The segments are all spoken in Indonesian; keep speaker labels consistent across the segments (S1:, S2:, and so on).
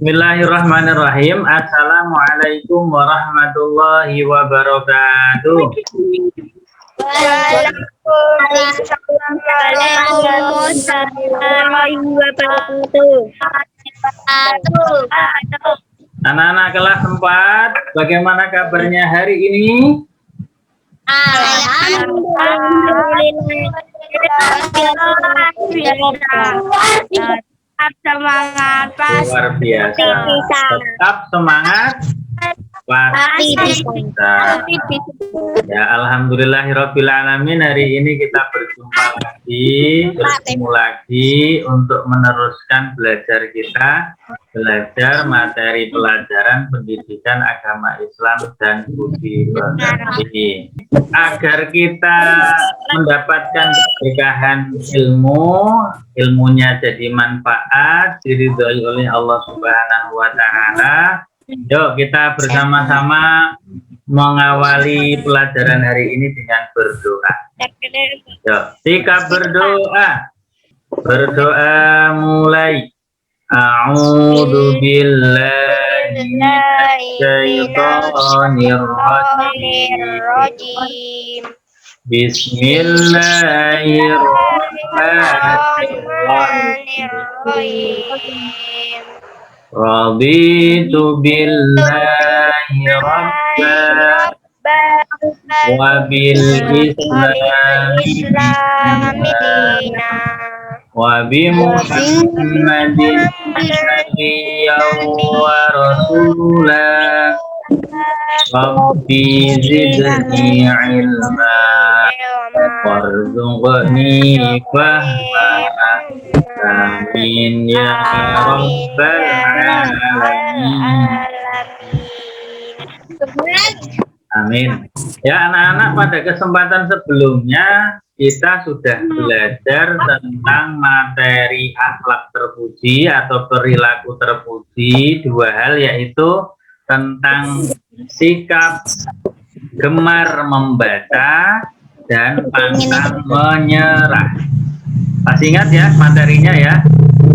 S1: Bismillahirrahmanirrahim. Assalamualaikum warahmatullahi wabarakatuh. Anak-anak kelas 4, bagaimana kabarnya hari ini?
S2: Tetap semangat,
S1: Luar biasa. Tetap semangat. Pasti bisa. Ya, alhamdulillahirrabbilalamin, hari ini kita bertemu lagi untuk meneruskan belajar materi pelajaran pendidikan agama Islam dan budi pekerti. Agar kita mendapatkan keberkahan ilmunya jadi manfaat, diridhoi oleh Allah Subhanahu wa Ta'ala. Yuk kita bersama-sama mengawali pelajaran hari ini dengan berdoa. Yuk, sikap berdoa. Berdoa mulai. A'udzu billahi minasyaitonir rajim. Bismillahirrahmanirrahim. Raditu billahi rabban wa bil islami wa bi Muhammadin nabiyyan wa rasulan. Rabbi zidni ilma warzuqni fahma. Amin ya rabbal alamin. Amin. Ya anak-anak, pada kesempatan sebelumnya kita sudah belajar tentang materi akhlak terpuji atau perilaku terpuji, dua hal, yaitu tentang sikap gemar membaca dan pantang menyerah. Masih ingat ya materinya ya?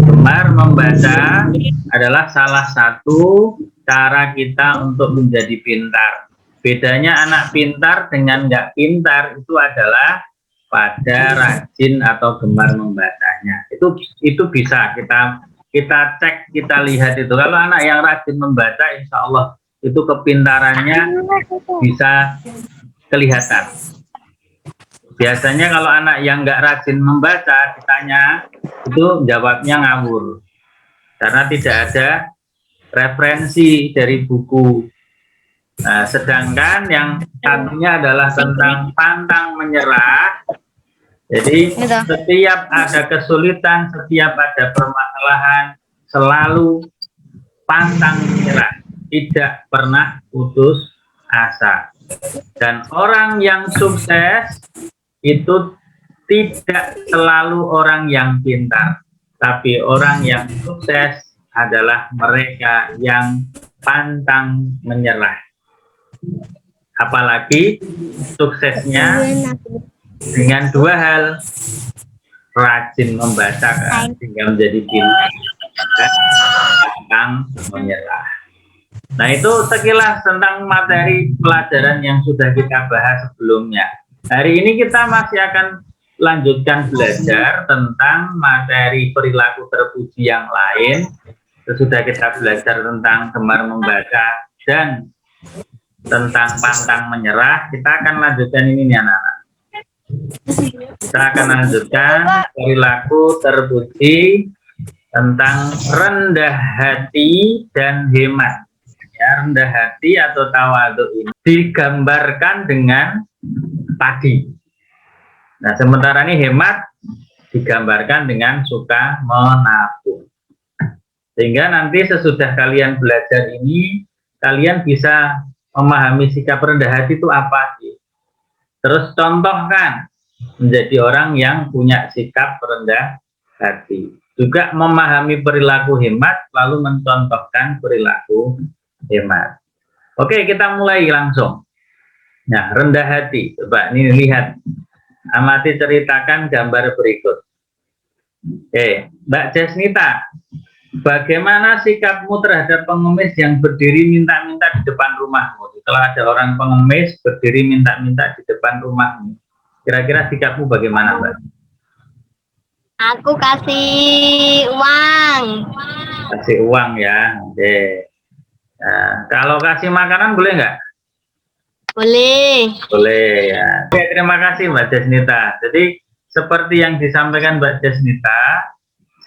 S1: Gemar membaca adalah salah satu cara kita untuk menjadi pintar. Bedanya anak pintar dengan nggak pintar itu adalah pada rajin atau gemar membacanya. Itu bisa kita cek, kita lihat itu. Kalau anak yang rajin membaca, insya Allah itu kepintarannya bisa kelihatan. Biasanya kalau anak yang nggak rajin membaca, ditanya, itu jawabnya ngawur. Karena tidak ada referensi dari buku. Nah, sedangkan yang satunya adalah tentang pantang menyerah. Jadi setiap ada kesulitan, setiap ada permasalahan, selalu pantang menyerah. Tidak pernah putus asa. Dan orang yang sukses itu tidak selalu orang yang pintar, tapi orang yang sukses adalah mereka yang pantang menyerah. Apalagi suksesnya dengan dua hal, rajin membaca sehingga menjadi pintar, pantang menyerah. Nah, itu sekilas tentang materi pelajaran yang sudah kita bahas sebelumnya. Hari ini kita masih akan lanjutkan belajar tentang materi perilaku terpuji yang lain. Sesudah kita belajar tentang gemar membaca dan tentang pantang menyerah, kita akan lanjutkan ini nih anak-anak. Kita akan lanjutkan perilaku terpuji tentang rendah hati dan hemat. Ya, rendah hati atau tawadhu ini digambarkan dengan padi. Nah, sementara ini hemat digambarkan dengan suka menabung. Sehingga nanti sesudah kalian belajar ini, kalian bisa memahami sikap rendah hati itu apa sih. Terus contohkan menjadi orang yang punya sikap rendah hati. Juga memahami perilaku hemat, lalu mencontohkan perilaku hemat. Oke, kita mulai langsung. Nah, rendah hati. Coba ini lihat. Amati, ceritakan gambar berikut. Oke, Mbak Jasnita. bagaimana sikapmu terhadap pengemis yang berdiri minta-minta di depan rumahmu? Setelah ada orang pengemis berdiri minta-minta di depan rumahmu, kira-kira sikapmu bagaimana, Mbak?
S2: Aku kasih uang.
S1: Kasih uang ya. Oke. Nah, kalau kasih makanan boleh nggak?
S2: Boleh.
S1: Boleh ya. Oke, terima kasih Mbak Jasnita. Jadi seperti yang disampaikan Mbak Jasnita,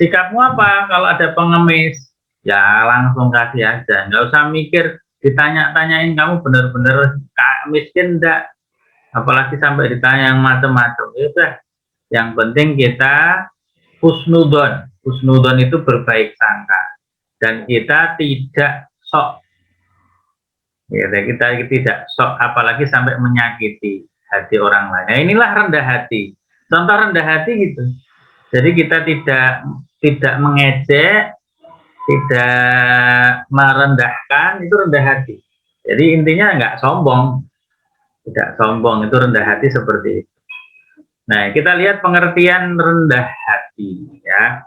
S1: sikapmu apa kalau ada pengemis? Ya langsung kasih aja, nggak usah mikir ditanya-tanyain kamu benar-benar miskin enggak, apalagi sampai ditanya yang macam-macam. Ya udah, yang penting kita husnudon. Husnudon itu berbaik sangka dan kita tidak sok. Ya, kita tidak sok, apalagi sampai menyakiti hati orang lain. Nah, inilah rendah hati. Contoh rendah hati gitu. Jadi kita tidak mengejek, tidak merendahkan, itu rendah hati. Jadi intinya nggak sombong, tidak sombong, itu rendah hati seperti itu. Nah, kita lihat pengertian rendah hati ya.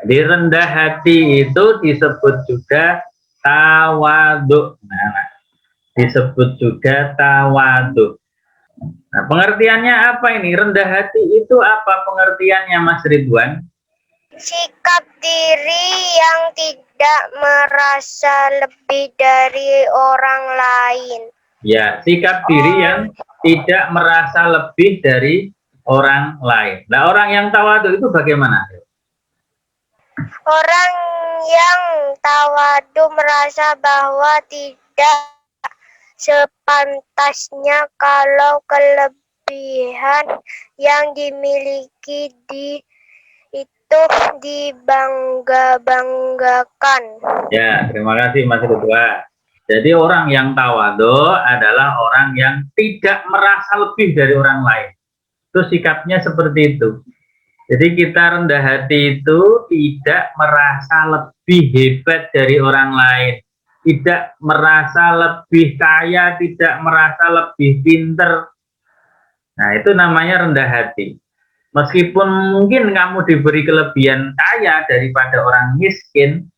S1: Jadi rendah hati itu disebut juga tawadhu. Nah, disebut juga tawadhu. Nah, pengertiannya apa ini? Rendah hati itu apa pengertiannya, Mas Ridwan?
S2: Sikap diri yang tidak merasa lebih dari orang lain.
S1: Ya, sikap diri yang tidak merasa lebih dari orang lain. Nah, orang yang tawadhu itu bagaimana?
S2: Orang yang tawadhu merasa bahwa tidak sepantasnya kalau kelebihan yang dimiliki itu dibangga-banggakan.
S1: Ya, terima kasih Mas Ridwan. Jadi orang yang tawadhu adalah orang yang tidak merasa lebih dari orang lain. Itu sikapnya seperti itu. Jadi kita rendah hati itu tidak merasa lebih hebat dari orang lain, tidak merasa lebih kaya, tidak merasa lebih pinter. Nah, itu namanya rendah hati. Meskipun mungkin kamu diberi kelebihan kaya daripada orang miskin,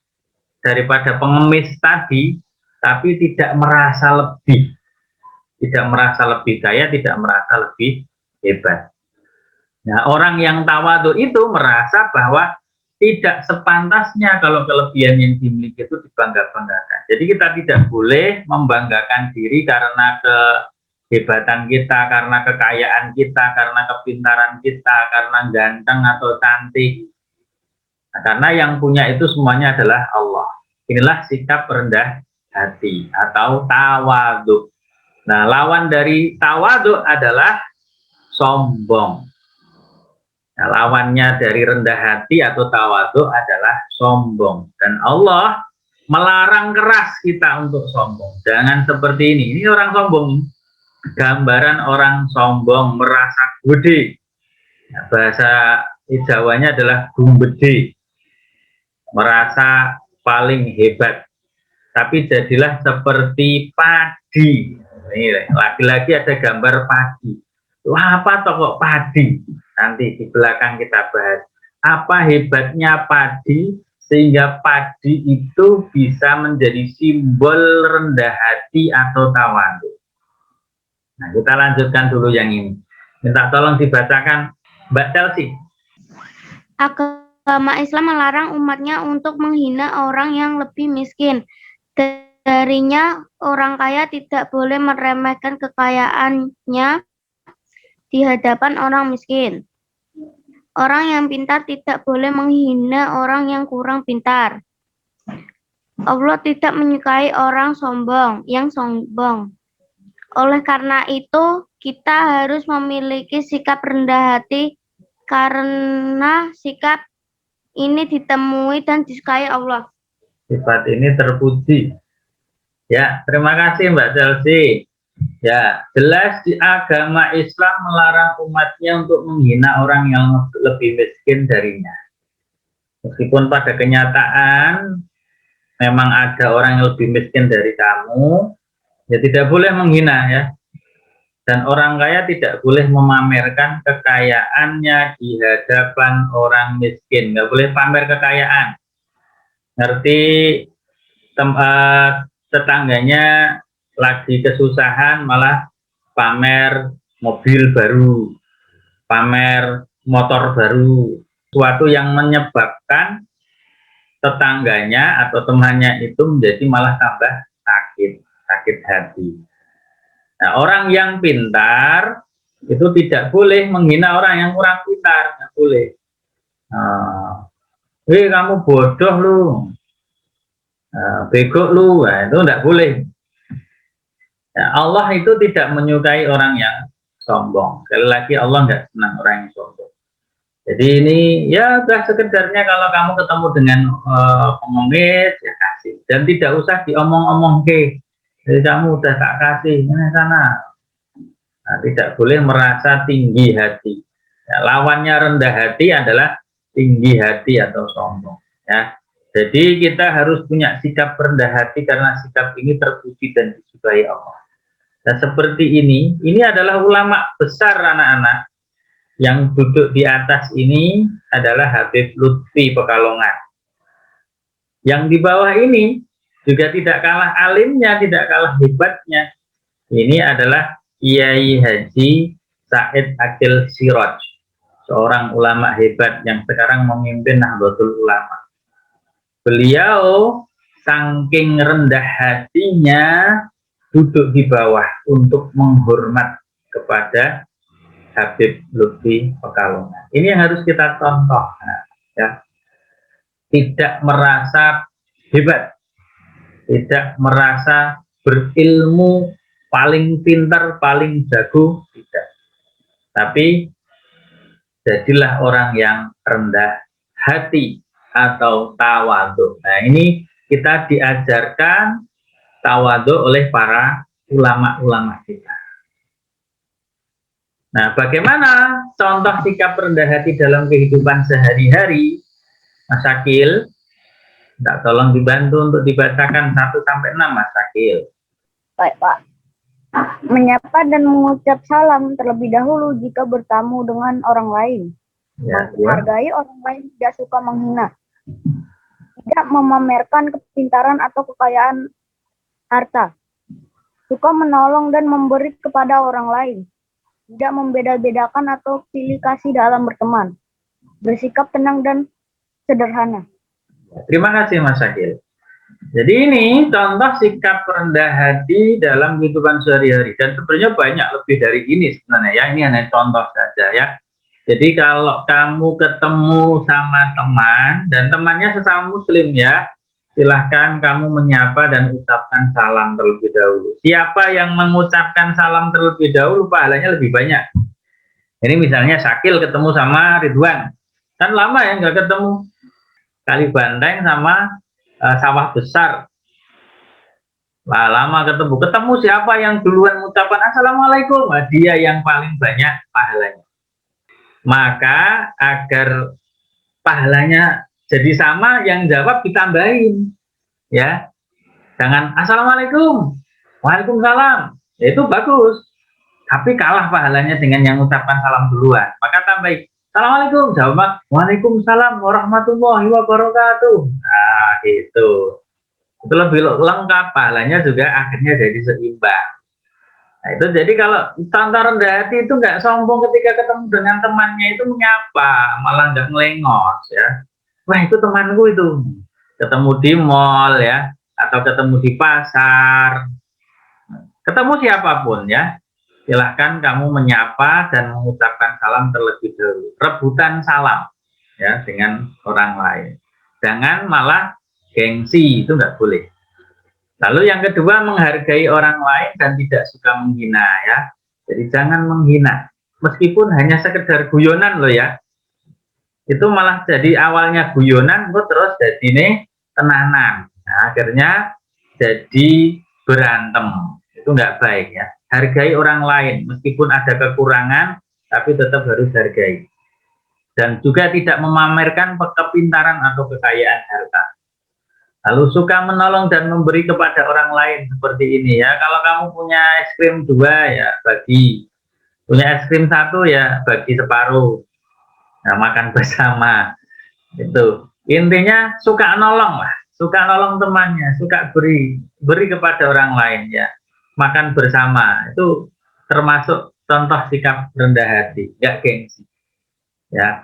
S1: daripada pengemis tadi, tapi tidak merasa lebih. Tidak merasa lebih kaya, tidak merasa lebih hebat. Nah, orang yang tawadhu itu merasa bahwa tidak sepantasnya kalau kelebihan yang dimiliki itu dibangga-banggakan. Jadi kita tidak boleh membanggakan diri karena kehebatan kita, karena kekayaan kita, karena kepintaran kita, karena ganteng atau cantik. Nah, karena yang punya itu semuanya adalah Allah. Inilah sikap rendah hati atau tawadhu. Nah, lawan dari tawadhu adalah sombong. Nah, lawannya dari rendah hati atau tawadhu adalah sombong. Dan Allah melarang keras kita untuk sombong. Jangan seperti ini. Ini orang sombong. Gambaran orang sombong, merasa gede. Nah, bahasa Jawanya adalah gumbede. Merasa paling hebat. Tapi jadilah seperti padi. Ini lagi-lagi ada gambar padi. Wah, apa toh kok padi? Nanti di belakang kita bahas. Apa hebatnya padi sehingga padi itu bisa menjadi simbol rendah hati atau tawadhu. Nah, kita lanjutkan dulu yang ini. Minta tolong dibacakan Mbak Chelsea.
S3: Agama Islam melarang umatnya untuk menghina orang yang lebih miskin. Darinya orang kaya tidak boleh meremehkan kekayaannya di hadapan orang miskin. Orang yang pintar tidak boleh menghina orang yang kurang pintar. Allah tidak menyukai orang yang sombong. Oleh karena itu, kita harus memiliki sikap rendah hati karena sikap ini ditemui dan disukai Allah.
S1: Sifat ini terpuji. Ya, terima kasih Mbak Chelsea. Ya, jelas di agama Islam melarang umatnya untuk menghina orang yang lebih miskin darinya. Meskipun pada kenyataan memang ada orang yang lebih miskin dari kamu, ya tidak boleh menghina ya. Dan orang kaya tidak boleh memamerkan kekayaannya di hadapan orang miskin. Nggak boleh pamer kekayaan. ngerti tetangganya lagi kesusahan malah pamer mobil baru, pamer motor baru, suatu yang menyebabkan tetangganya atau temannya itu menjadi malah tambah sakit hati. Nah, orang yang pintar itu tidak boleh menghina orang yang kurang pintar, nggak boleh. Kamu bodoh lu, bego lu, nah, itu nggak boleh. Ya, Allah itu tidak menyukai orang yang sombong. Sekali lagi Allah nggak senang orang yang sombong. Jadi ini ya udah sekedarnya kalau kamu ketemu dengan pengemis ya kasih, dan tidak usah diomong-omong ke. Jadi kamu udah tak kasih ini sana. Nah, tidak boleh merasa tinggi hati. Ya, lawannya rendah hati adalah tinggi hati atau sombong. Ya, jadi kita harus punya sikap rendah hati karena sikap ini terpuji dan disukai Allah. Nah, seperti ini adalah ulama besar anak-anak. Yang duduk di atas ini adalah Habib Lutfi Pekalongan. Yang di bawah ini juga tidak kalah alimnya, tidak kalah hebatnya. Ini adalah Kiai Haji Said Akil Siraj, seorang ulama hebat yang sekarang memimpin Nahdlatul Ulama. Beliau saking rendah hatinya duduk di bawah untuk menghormat kepada Habib Lutfi Pekalongan. Ini yang harus kita contoh, ya. Tidak merasa hebat, tidak merasa berilmu, paling pintar, paling jago, tidak. Tapi jadilah orang yang rendah hati atau tawadhu. Nah, ini kita diajarkan tawadhu oleh para ulama-ulama kita. Nah, bagaimana contoh sikap rendah hati dalam kehidupan sehari-hari? Mas Akil, tidak, tolong dibantu untuk dibacakan 1-6, Mas Akil.
S3: Baik, Pak. Menyapa dan mengucap salam terlebih dahulu jika bertamu dengan orang lain.
S1: Ya,
S3: menghargai orang lain, tidak suka menghina. Tidak memamerkan kepintaran atau kekayaan harta. Suka menolong dan memberi kepada orang lain. Tidak membeda-bedakan atau pilih kasih dalam berteman. Bersikap tenang dan sederhana.
S1: Terima kasih Mas Akil. Jadi ini contoh sikap rendah hati dalam kehidupan sehari-hari. Dan sebenarnya banyak lebih dari ini sebenarnya ya. Ini hanya contoh saja ya. Jadi kalau kamu ketemu sama teman dan temannya sesama muslim ya, silahkan kamu menyapa dan ucapkan salam terlebih dahulu. Siapa yang mengucapkan salam terlebih dahulu, pahalanya lebih banyak. Ini misalnya Syakil ketemu sama Ridwan. Kan lama ya nggak ketemu. Kali Banteng sama Sawah Besar. Lah, lama ketemu. Ketemu siapa yang duluan mengucapkan Assalamualaikum? Nah, dia yang paling banyak pahalanya. Maka agar pahalanya jadi sama, yang jawab ditambahin, ya. Jangan Assalamualaikum, Waalaikumsalam, ya, itu bagus. Tapi kalah pahalanya dengan yang mengucapkan salam duluan. Maka tambahin Assalamualaikum, jawab Waalaikumsalam warahmatullahi wabarakatuh. Nah, itu lebih lengkap, pahalanya juga akhirnya jadi seimbang. Nah, itu jadi kalau contoh rendah hati itu nggak sombong ketika ketemu dengan temannya itu menyapa, malah nggak ngelengos ya. Wah, itu temanku itu. Ketemu di mall ya, atau ketemu di pasar. Ketemu siapapun ya, silahkan kamu menyapa dan mengucapkan salam terlebih dahulu. Rebutan salam ya dengan orang lain. Jangan malah gengsi, itu nggak boleh. Lalu yang kedua, menghargai orang lain dan tidak suka menghina ya. Jadi jangan menghina. Meskipun hanya sekedar guyonan loh ya. Itu malah jadi awalnya guyonan, terus jadi nih tenanan. Nah, akhirnya jadi berantem. Itu nggak baik ya. Hargai orang lain, meskipun ada kekurangan, tapi tetap harus hargai. Dan juga tidak memamerkan kepintaran atau kekayaan harta. Lalu suka menolong dan memberi kepada orang lain seperti ini ya. Kalau kamu punya es krim 2 ya bagi. Punya es krim 1 ya bagi separuh. Nah, makan bersama. Itu intinya suka nolong lah, suka nolong temannya, suka beri kepada orang lain ya. Makan bersama itu termasuk contoh sikap rendah hati, nggak gengsi. Ya.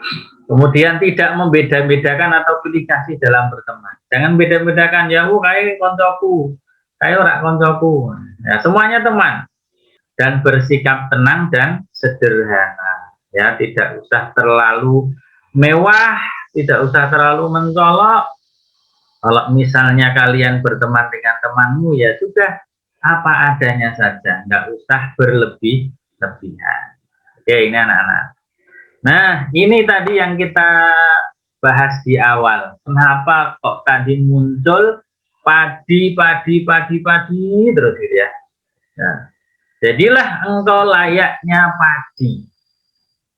S1: Kemudian tidak membeda-bedakan atau pilih kasih dalam berteman. Jangan beda-bedakan ya, kayak koncoku, kayak ora koncoku. Ya, semuanya teman. Dan bersikap tenang dan sederhana. Ya, tidak usah terlalu mewah, tidak usah terlalu mencolok. Kalau misalnya kalian berteman dengan temanmu, ya sudah apa adanya saja, nggak usah berlebih-lebihan. Oke, ini anak-anak. Nah, ini tadi yang kita bahas di awal. Kenapa kok tadi muncul padi terus gitu ya. Nah, jadilah engkau layaknya padi.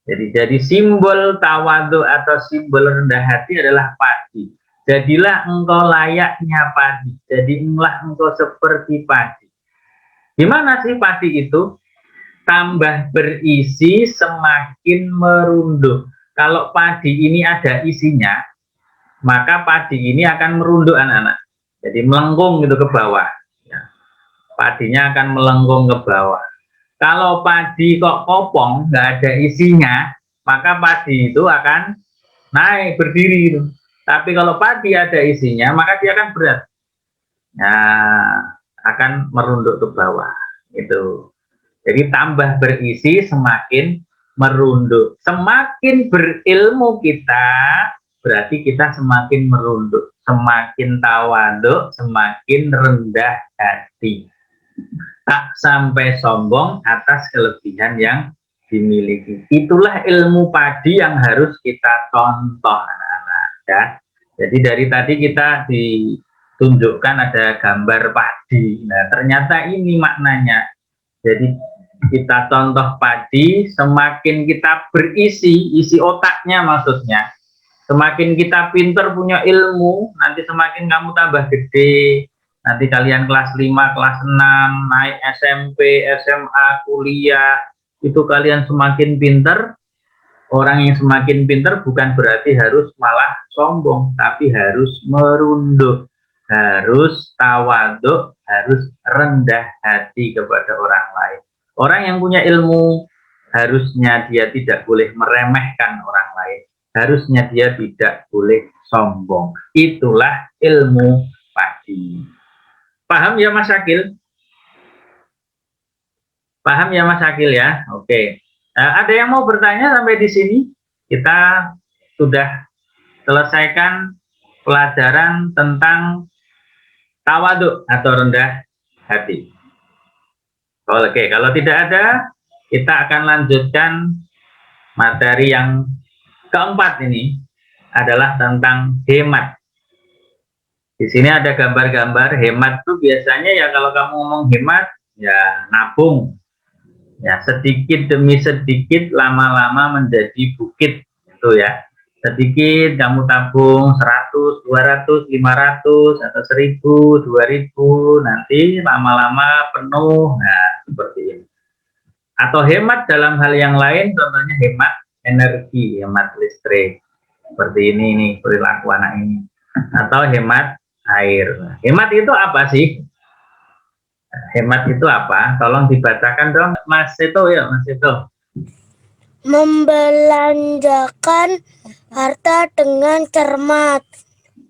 S1: Jadi simbol tawadu atau simbol rendah hati adalah padi. Jadilah engkau layaknya padi. Jadilah engkau seperti padi. Gimana sih padi itu? Tambah berisi semakin merunduk. Kalau padi ini ada isinya, maka padi ini akan merunduk anak-anak. Jadi melengkung gitu ke bawah. Ya. Padinya akan melengkung ke bawah. Kalau padi kok kopong, nggak ada isinya, maka padi itu akan naik berdiri gitu. Tapi kalau padi ada isinya, maka dia akan berat. Nah, akan merunduk ke bawah. Itu. Jadi tambah berisi semakin merunduk. Semakin berilmu kita, berarti kita semakin merunduk. Semakin tawaduk, semakin rendah hati. Tak sampai sombong atas kelebihan yang dimiliki. Itulah ilmu padi yang harus kita contoh anak-anak ya. Jadi dari tadi kita ditunjukkan ada gambar padi. Nah, ternyata ini maknanya. Jadi kita contoh padi, semakin kita berisi, isi otaknya maksudnya. Semakin kita pinter punya ilmu, nanti semakin kamu tambah gede. Nanti kalian kelas 5, kelas 6, naik SMP, SMA, kuliah, itu kalian semakin pinter. Orang yang semakin pinter bukan berarti harus malah sombong, tapi harus merunduk, harus tawaduk, harus rendah hati kepada orang lain. Orang yang punya ilmu, harusnya dia tidak boleh meremehkan orang lain. Harusnya dia tidak boleh sombong. Itulah ilmu padi. Paham ya Mas Akil? Paham ya Mas Akil ya? Oke. Ada yang mau bertanya sampai di sini? Kita sudah selesaikan pelajaran tentang tawaduk atau rendah hati. Oke, kalau tidak ada, kita akan lanjutkan materi yang keempat ini adalah tentang hemat. Di sini ada gambar-gambar hemat tuh biasanya ya kalau kamu ngomong hemat ya nabung. Ya sedikit demi sedikit lama-lama menjadi bukit itu ya. Sedikit kamu tabung 100, 200, 500 atau 1000, 2000 nanti lama-lama penuh. Nah, seperti ini. Atau hemat dalam hal yang lain contohnya hemat energi, hemat listrik. Seperti ini nih perilaku anak ini. Atau hemat air. Hemat itu apa sih? Hemat itu apa? Tolong dibacakan dong, Mas Seto ya, Mas Seto.
S2: Membelanjakan harta dengan cermat,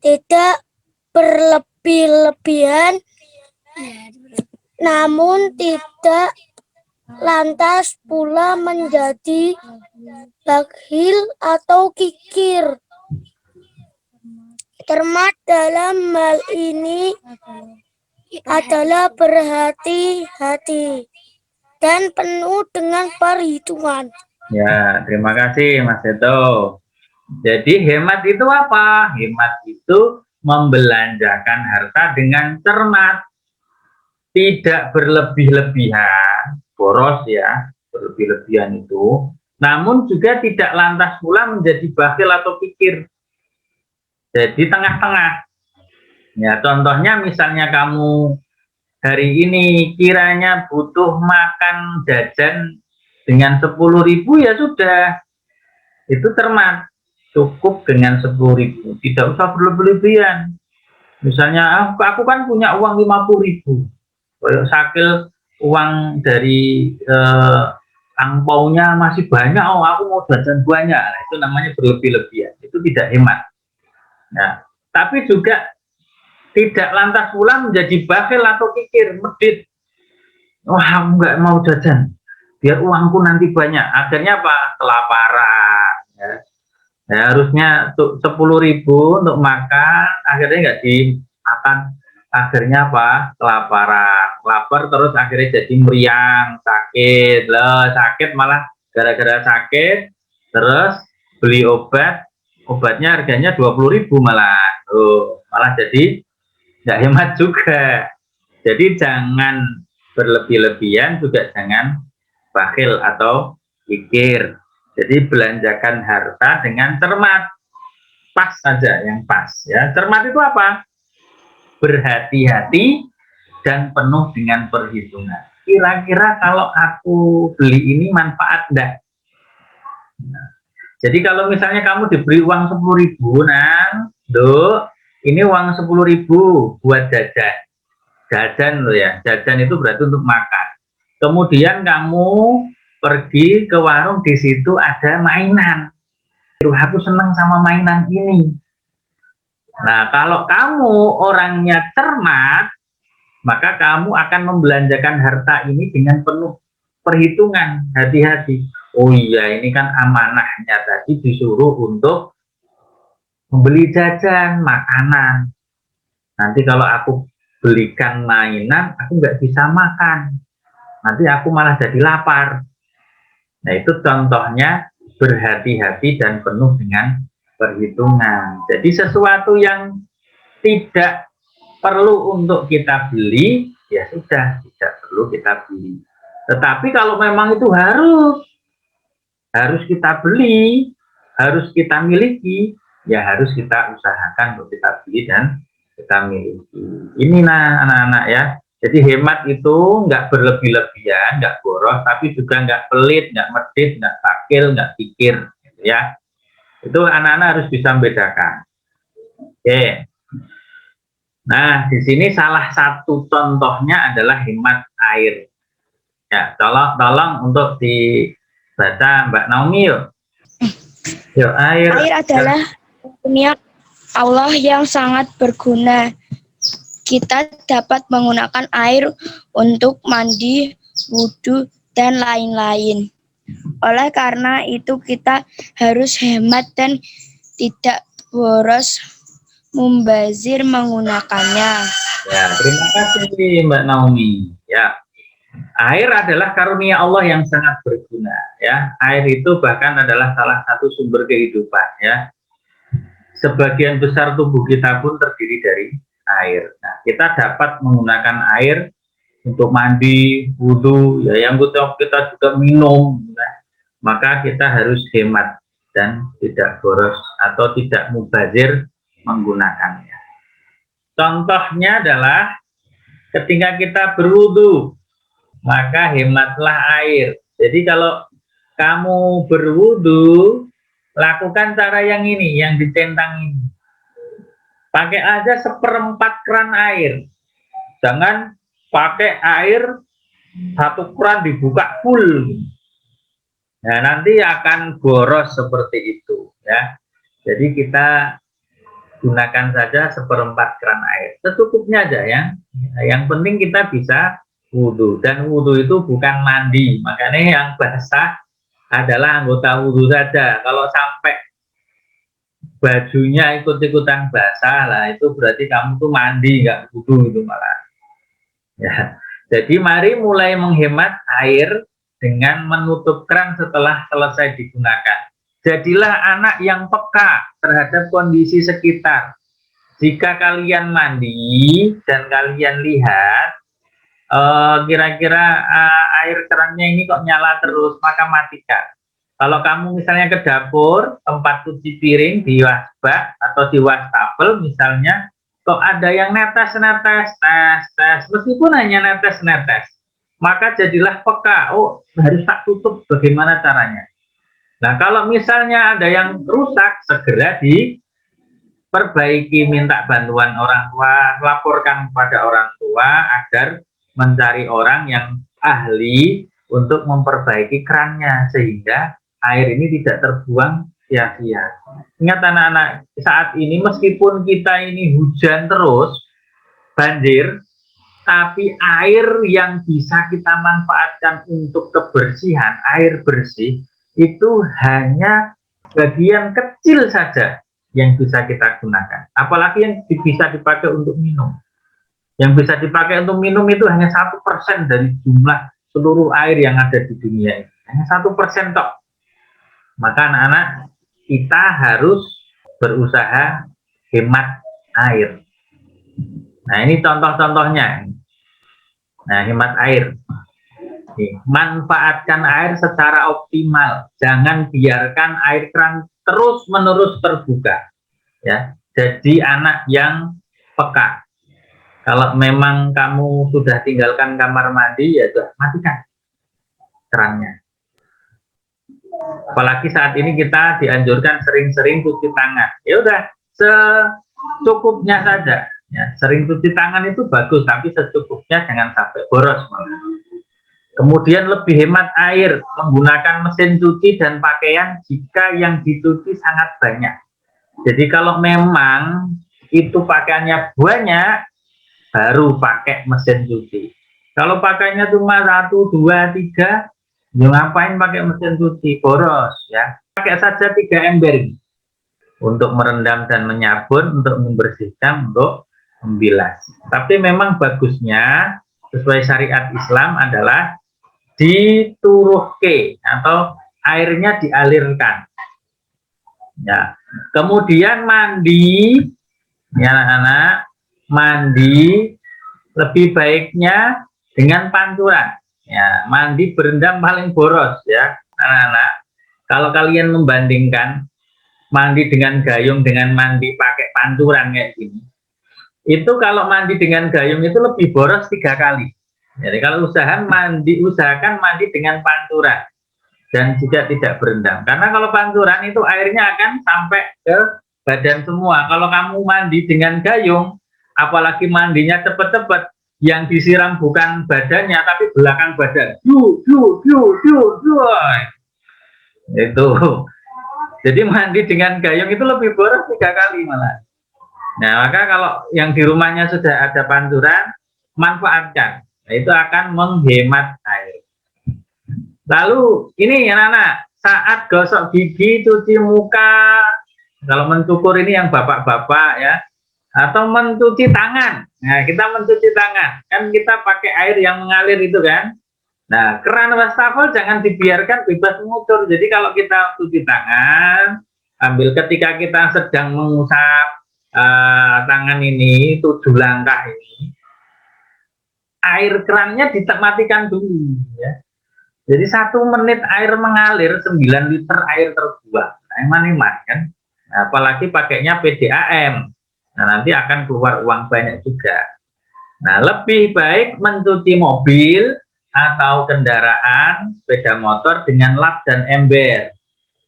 S2: tidak berlebih-lebihan, namun tidak lantas pula menjadi bakhil atau kikir. Cermat dalam hal ini adalah berhati-hati dan penuh dengan perhitungan.
S1: Ya, terima kasih Mas Seto. Jadi hemat itu apa? Hemat itu membelanjakan harta dengan cermat, tidak berlebih-lebihan, boros ya, berlebih-lebihan itu, namun juga tidak lantas pula menjadi bakhil atau pikir. Jadi tengah-tengah. Ya, contohnya misalnya kamu hari ini kiranya butuh makan jajan dengan 10.000 ya sudah. Itu cermat. Cukup dengan 10.000, tidak usah berlebihan. Misalnya, aku kan punya uang 50.000. Sakil uang dari angpaunya masih banyak, oh aku mau jajan banyak. Nah, itu namanya berlebih-lebihan. Itu tidak hemat. Nah, tapi juga tidak lantas pula menjadi bakhil atau kikir, medit. Wah, aku nggak mau jajan, biar uangku nanti banyak. Akhirnya apa? Kelaparan. Ya. Ya, harusnya 10.000 untuk makan, akhirnya nggak dimakan. Akhirnya apa? Kelaparan, lapar terus akhirnya jadi meriang, sakit loh, sakit malah gara-gara sakit terus beli obatnya harganya 20.000 malah, malah jadi nggak hemat juga. Jadi jangan berlebih-lebihan, juga jangan bakhil atau kikir. Jadi belanjakan harta dengan cermat, pas saja yang pas. Ya, cermat itu apa? Berhati-hati dan penuh dengan perhitungan. Kira-kira kalau aku beli ini manfaat enggak? Nah, jadi kalau misalnya kamu diberi uang 10.000, ini uang 10.000 buat jajan. Jajan loh ya, jajan itu berarti untuk makan. Kemudian kamu pergi ke warung, di situ ada mainan. Aku senang sama mainan ini. Nah, kalau kamu orangnya cermat, maka kamu akan membelanjakan harta ini dengan penuh perhitungan, hati-hati. Oh iya, ini kan amanahnya tadi disuruh untuk membeli jajan, makanan. Nanti kalau aku belikan mainan, aku nggak bisa makan. Nanti aku malah jadi lapar. Nah, itu contohnya berhati-hati dan penuh dengan perhitungan. Jadi sesuatu yang tidak perlu untuk kita beli, ya sudah, tidak perlu kita beli. Tetapi kalau memang itu harus kita beli, harus kita miliki, ya harus kita usahakan untuk kita beli dan kita miliki. Ini nah anak-anak ya. Jadi hemat itu nggak berlebih-lebihan, nggak boros, tapi juga nggak pelit, nggak medit, nggak takil, nggak pikir, gitu ya. Itu anak-anak harus bisa membedakan. Oke. Nah, di sini salah satu contohnya adalah hemat air. Ya, tolong untuk dibaca Mbak Naomi yuk. Yuk, air
S2: adalah karunia Allah yang sangat berguna. Kita dapat menggunakan air untuk mandi, wudhu, dan lain-lain. Oleh karena itu kita harus hemat dan tidak boros membazir menggunakannya.
S1: Ya, terima kasih Mbak Naomi. Ya, air adalah karunia Allah yang sangat berguna. Ya, air itu bahkan adalah salah satu sumber kehidupan. Ya, sebagian besar tubuh kita pun terdiri dari air. Nah, kita dapat menggunakan air untuk mandi, wudhu, ya yang kita juga minum. Nah, maka kita harus hemat dan tidak boros atau tidak mubazir menggunakannya. Contohnya adalah ketika kita berwudhu, maka hematlah air. Jadi kalau kamu berwudhu, lakukan cara yang ini, yang dicentang ini. Pakai aja 1/4 keran air. Jangan pakai air 1 keran dibuka full. Nah, nanti akan boros seperti itu ya. Jadi kita gunakan saja 1/4 keran air. Secukupnya aja ya. Yang penting kita bisa wudhu. Dan wudhu itu bukan mandi. Makanya yang basah adalah anggota wudhu saja. Kalau sampai bajunya ikut-ikutan basah lah, itu berarti kamu tuh mandi, nggak wudhu itu malah. Ya, jadi mari mulai menghemat air dengan menutup keran setelah selesai digunakan. Jadilah anak yang peka terhadap kondisi sekitar. Jika kalian mandi dan kalian lihat kira-kira air kerannya ini kok nyala terus, maka matikan. Kalau kamu misalnya ke dapur, tempat cuci piring di wasbak atau di wastafel misalnya, kok ada yang netes-netes, tes, meskipun hanya netes-netes, maka jadilah peka, oh harus tak tutup, bagaimana caranya. Nah, kalau misalnya ada yang rusak, segera perbaiki, minta bantuan orang tua, laporkan kepada orang tua agar mencari orang yang ahli untuk memperbaiki kerannya sehingga air ini tidak terbuang sia-sia. Ingat anak-anak, saat ini meskipun kita ini hujan terus, banjir, tapi air yang bisa kita manfaatkan untuk kebersihan, air bersih, itu hanya bagian kecil saja yang bisa kita gunakan. Apalagi yang bisa dipakai untuk minum. Yang bisa dipakai untuk minum itu hanya 1% dari jumlah seluruh air yang ada di dunia ini. Hanya 1% tok. Maka anak-anak, kita harus berusaha hemat air. Nah, ini contoh-contohnya. Nah, hemat air. Manfaatkan air secara optimal. Jangan biarkan air keran terus-menerus terbuka. Ya, jadi anak yang peka. Kalau memang kamu sudah tinggalkan kamar mandi, ya sudah matikan kerannya. Apalagi saat ini kita dianjurkan sering-sering cuci tangan. Ya udah, secukupnya saja. Ya, sering cuci tangan itu bagus, tapi secukupnya, jangan sampai boros. Kemudian lebih hemat air, menggunakan mesin cuci dan pakaian jika yang dicuci sangat banyak. Jadi kalau memang itu pakaiannya banyak, baru pakai mesin cuci. Kalau pakainya cuma 1, 2, 3, ya ngapain pakai mesin cuci? Boros ya. Pakai saja 3 ember untuk merendam dan menyabun, untuk membersihkan, untuk membilas. Tapi memang bagusnya sesuai syariat Islam adalah dituruhke atau airnya dialirkan. Ya. Kemudian mandi, ya anak-anak, mandi lebih baiknya dengan pancuran. Ya, mandi berendam paling boros ya, anak-anak. Kalau kalian membandingkan mandi dengan gayung dengan mandi pakai pancuran kayak gini, itu kalau mandi dengan gayung itu lebih boros 3 kali. Jadi kalau usahakan mandi dengan pancuran dan juga tidak berendam. Karena kalau pancuran itu airnya akan sampai ke badan semua. Kalau kamu mandi dengan gayung, apalagi mandinya cepet-cepet, yang disiram bukan badannya tapi belakang badan. Itu. Jadi mandi dengan gayung itu lebih boros 3 kali malah. Nah, maka kalau yang di rumahnya sudah ada pancuran, manfaatkan. Nah, itu akan menghemat air. Lalu ini ya anak, saat gosok gigi, cuci muka, kalau mencukur ini yang bapak-bapak ya, atau mencuci tangan. Nah, kita mencuci tangan, kan kita pakai air yang mengalir itu kan. Nah, keran wastafel jangan dibiarkan bebas mengucur. Jadi kalau kita cuci tangan, ambil ketika kita sedang mengusap tangan ini 7 langkah ini, air kerannya dimatikan dulu ya. Jadi 1 menit air mengalir, 9 liter air terbuang. Eman-eman kan. Nah, apalagi pakainya PDAM. Nah, nanti akan keluar uang banyak juga. Nah, lebih baik mencuci mobil atau kendaraan, sepeda motor dengan lap dan ember.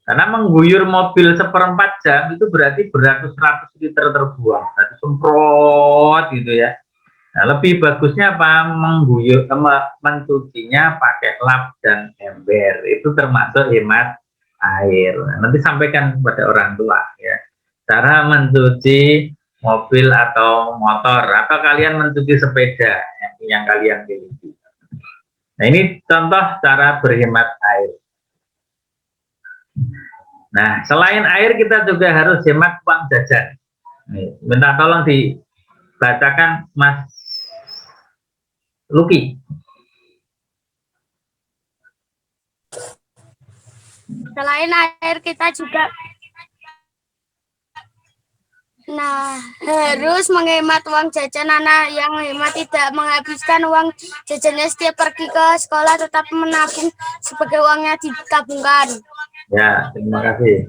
S1: Karena mengguyur mobil 1/4 jam itu berarti beratus-ratus liter terbuang. Berarti semprot gitu ya. Nah, lebih bagusnya apa? Mencucinya pakai lap dan ember. Itu termasuk hemat air. Nah, nanti sampaikan kepada orang tua ya. Cara mencuci mobil atau motor, atau kalian mencuci sepeda yang kalian miliki. Nah, ini contoh cara berhemat air. Nah, selain air kita juga harus hemat uang jajan. Nih, minta tolong dibacakan Mas Luki.
S3: Selain air kita juga harus menghemat uang jajan. Anak yang hemat tidak menghabiskan uang jajannya setiap pergi ke sekolah, tetapi menabung sebagai uangnya ditabungkan.
S1: Ya, terima kasih.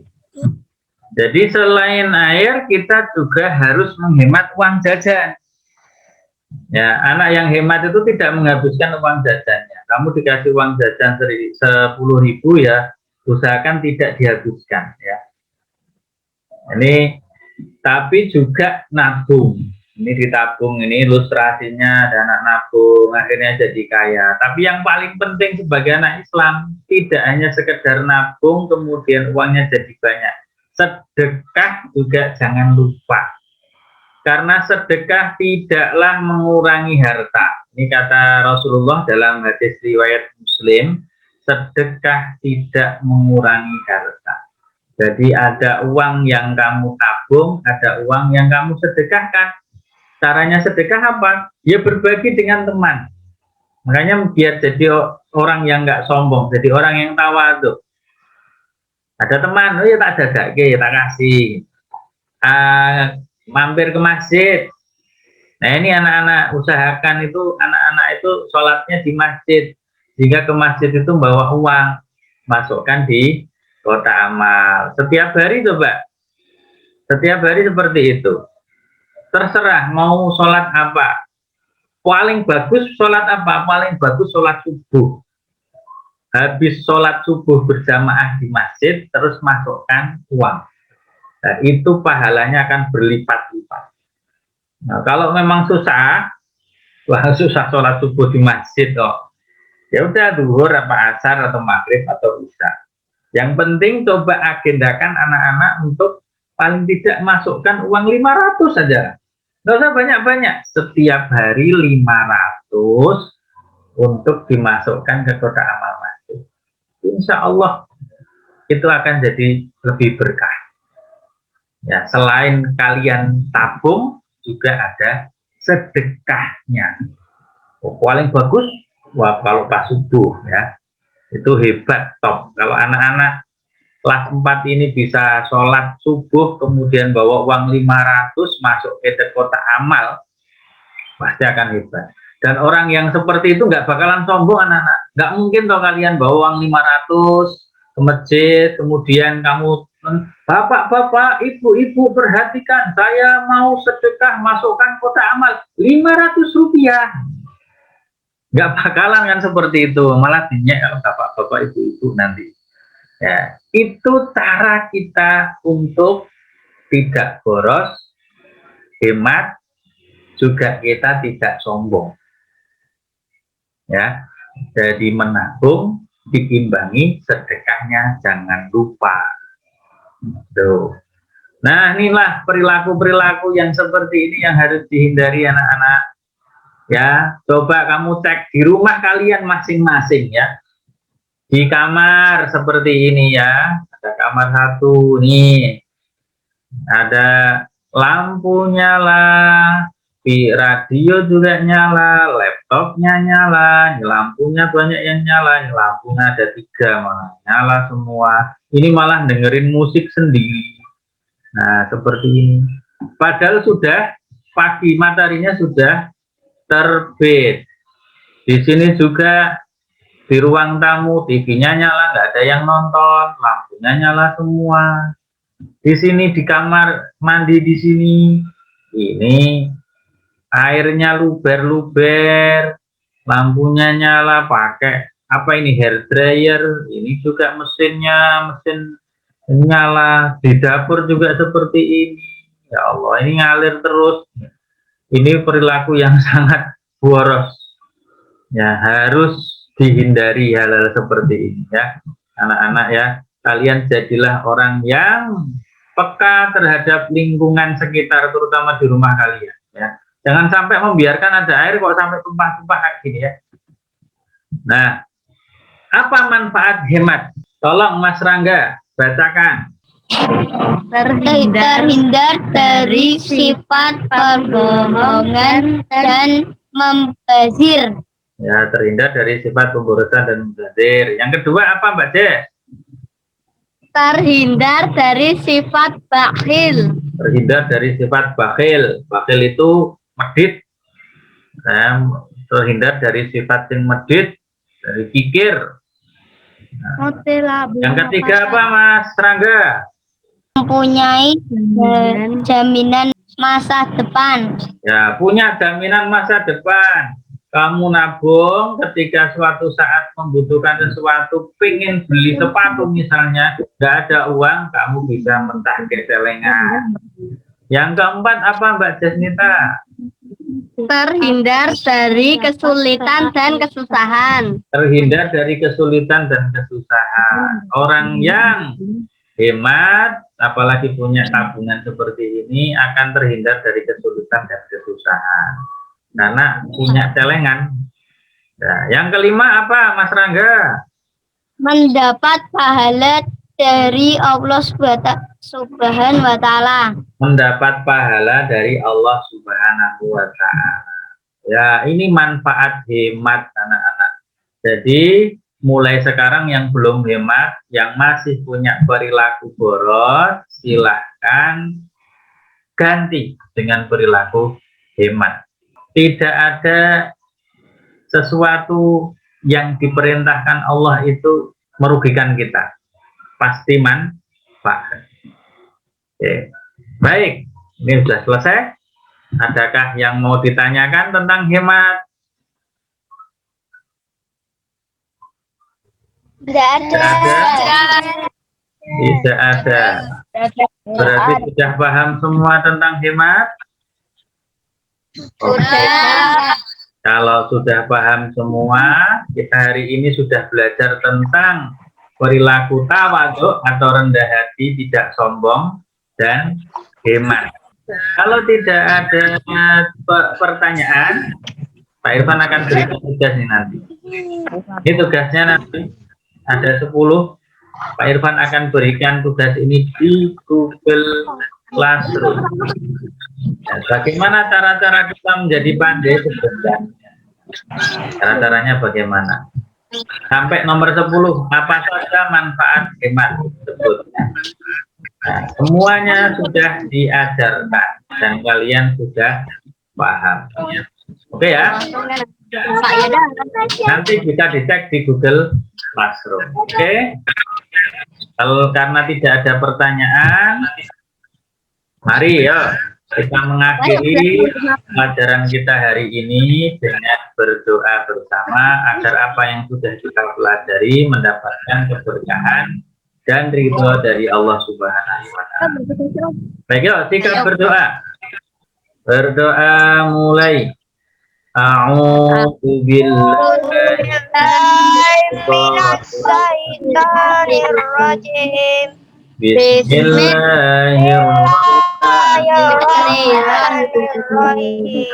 S1: Jadi selain air, kita juga harus menghemat uang jajan. Ya, anak yang hemat itu tidak menghabiskan uang jajannya. Kamu dikasih uang jajan 10.000 ya, usahakan tidak dihabiskan ya. Ini tapi juga nabung. Ini ditabung, ini ilustrasinya ada anak nabung, akhirnya jadi kaya. Tapi yang paling penting sebagai anak Islam, tidak hanya sekedar nabung, kemudian uangnya jadi banyak. Sedekah juga jangan lupa. Karena sedekah tidaklah mengurangi harta. Ini kata Rasulullah dalam hadis riwayat Muslim, sedekah tidak mengurangi harta. Jadi ada uang yang kamu tabung, ada uang yang kamu sedekahkan. Caranya sedekah apa? Ya berbagi dengan teman. Makanya biar jadi orang yang nggak sombong, jadi orang yang tawadhu. Ada teman, oh ya tak jaga, tak kasih. Mampir ke masjid. Nah ini anak-anak usahakan itu, anak-anak itu sholatnya di masjid. Jika ke masjid itu bawa uang, masukkan di kotak amal. Setiap hari coba, setiap hari seperti itu. Terserah mau sholat apa. Paling bagus sholat apa? Paling bagus sholat subuh. Habis sholat subuh berjamaah di masjid, terus masukkan uang. Nah, itu pahalanya akan berlipat-lipat. Nah, kalau memang susah, susah sholat subuh di masjid kok. Ya udah duhur apa asar atau maghrib atau isya. Yang penting coba agendakan anak-anak untuk paling tidak masukkan uang 500 saja. Nggak usah banyak-banyak, setiap hari 500 untuk dimasukkan ke kotak amal masjid. Insya Allah itu akan jadi lebih berkah. Ya, selain kalian tabung, juga ada sedekahnya. Paling bagus, wah kalau pas subuh ya, itu hebat top. Kalau anak-anak kelas 4 ini bisa sholat subuh, kemudian bawa uang 500 masuk ke kotak amal, pasti akan hebat. Dan orang yang seperti itu nggak bakalan sombong anak-anak. Nggak mungkin toh kalian bawa uang 500 ke masjid, kemudian kamu, bapak-bapak, ibu-ibu perhatikan, saya mau sedekah masukkan kotak amal 500 rupiah. Nggak bakalan kan seperti itu, malah dinyak kalau bapak-bapak, ibu-ibu nanti. Ya, itu cara kita untuk tidak boros, hemat, juga kita tidak sombong. Ya, jadi menabung, diimbangi sedekahnya, jangan lupa. Tuh. Nah, inilah perilaku-perilaku yang seperti ini yang harus dihindari anak-anak. Ya, coba kamu cek di rumah kalian masing-masing ya. Di kamar seperti ini ya, ada kamar satu nih, ada lampu nyala, radio juga nyala, laptopnya nyala, lampunya banyak yang nyala, lampunya ada 3 malah nyala semua. Ini malah dengerin musik sendiri. Nah seperti ini. Padahal sudah pagi, mataharinya sudah terbit. Di sini juga di ruang tamu TV-nya nyala, nggak ada yang nonton, lampunya nyala semua. Di sini di kamar mandi di sini, ini airnya luber-luber, lampunya nyala, pakai apa ini, hair dryer, ini juga mesinnya, mesin nyala. Di dapur juga seperti ini. Ya Allah, ini ngalir terus. Ini perilaku yang sangat boros. Ya, harus dihindari hal-hal seperti ini ya anak-anak ya. Kalian jadilah orang yang peka terhadap lingkungan sekitar, terutama di rumah kalian ya. Jangan sampai membiarkan ada air kok sampai tumpah-tumpah kayak gini ya. Nah, apa manfaat hemat? Tolong Mas Rangga bacakan.
S3: Terhindar dari sifat perbohongan dan membazir.
S1: Ya, terhindar dari sifat pemborosan dan membazir. Yang kedua apa Mbak Jess?
S3: Terhindar dari sifat bakhil.
S1: Terhindar dari sifat bakhil. Bakhil itu medit. Nah, terhindar dari sifat yang medit, dari kikir. Nah, yang ketiga apa Mas Rangga?
S3: Mempunyai jaminan masa depan.
S1: Ya, punya jaminan masa depan. Kamu nabung ketika suatu saat membutuhkan sesuatu, pengen beli sepatu misalnya, nggak ada uang, kamu bisa mentah ke celengan. Yang keempat apa Mbak Jasnita?
S3: Terhindar dari kesulitan dan kesusahan.
S1: Terhindar dari kesulitan dan kesusahan. Orang yang hemat, apalagi punya tabungan seperti ini, akan terhindar dari kesulitan dan kesusahan. Karena punya celengan. Nah, yang kelima apa Mas Rangga?
S3: Mendapat pahala dari Allah Subhanahu wa Ta'ala.
S1: Mendapat pahala dari Allah Subhanahu wa Ta'ala. Ya, ini manfaat hemat anak-anak. Jadi, mulai sekarang yang belum hemat, yang masih punya perilaku boros, silahkan ganti dengan perilaku hemat. Tidak ada sesuatu yang diperintahkan Allah itu merugikan kita. Pasti manfaat. Oke. Baik, ini sudah selesai. Adakah yang mau ditanyakan tentang hemat?
S3: Tidak ada.
S1: Tidak ada. Berarti sudah paham semua tentang hemat?
S3: Sudah.
S1: Kalau sudah paham semua, kita hari ini sudah belajar tentang perilaku tawadhu atau rendah hati, tidak sombong, dan hemat. Kalau tidak ada pertanyaan, Pak Irfan akan berikan tugas ini nanti. Ini tugasnya nanti ada 10. Pak Irfan akan berikan tugas ini di Google Classroom. Nah, bagaimana cara-cara kita menjadi pandai sebenarnya? Cara-caranya bagaimana? Sampai nomor 10, apa saja manfaat hemat sebutnya. Nah, semuanya sudah diajarkan dan kalian sudah paham. Oke ya? Nanti bisa dicek di Google Classroom. Oke? Kalau karena tidak ada pertanyaan, mari ya kita mengakhiri pelajaran kita hari ini dengan berdoa bersama agar apa yang sudah kita pelajari mendapatkan keberkahan dan ridho dari Allah Subhanahu wa Ta'ala. Baik, yuk sikap berdoa. Berdoa mulai. A'udzu billahi
S3: minasyaitonir rajim.
S1: Bismillahirrahmanirrahim.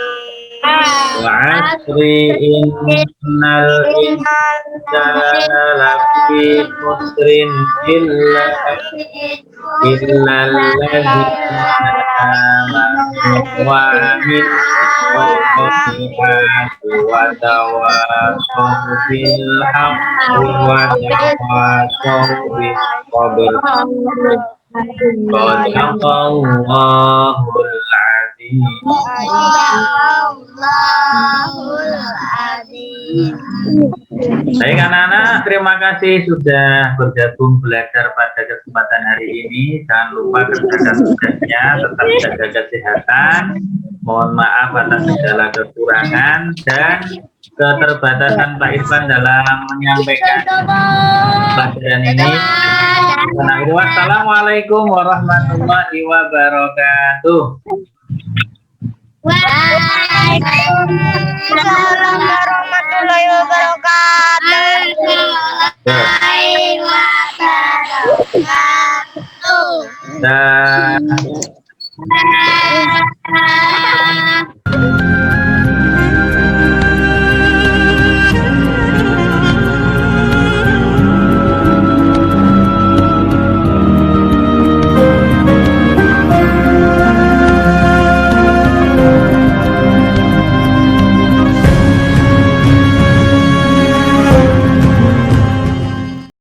S1: Wa'asri innal insana lafi khusrin illa alladzina amanu wa amilus solihati wa tawassaw bil haqqi wa tawassaw bis sabr. Shadaqallahul azim. Baik anak-anak, terima kasih sudah bergabung belajar pada kesempatan hari ini. Jangan lupa kerjakan tugasnya, tetap jaga kesehatan. Mohon maaf atas segala kekurangan dan keterbatasan Pak Irfan dalam menyampaikan pelajaran ini. Wassalamualaikum warahmatullahi wabarakatuh.
S3: Waalaikumsalam warahmatullahi wabarakatuh.
S1: Dan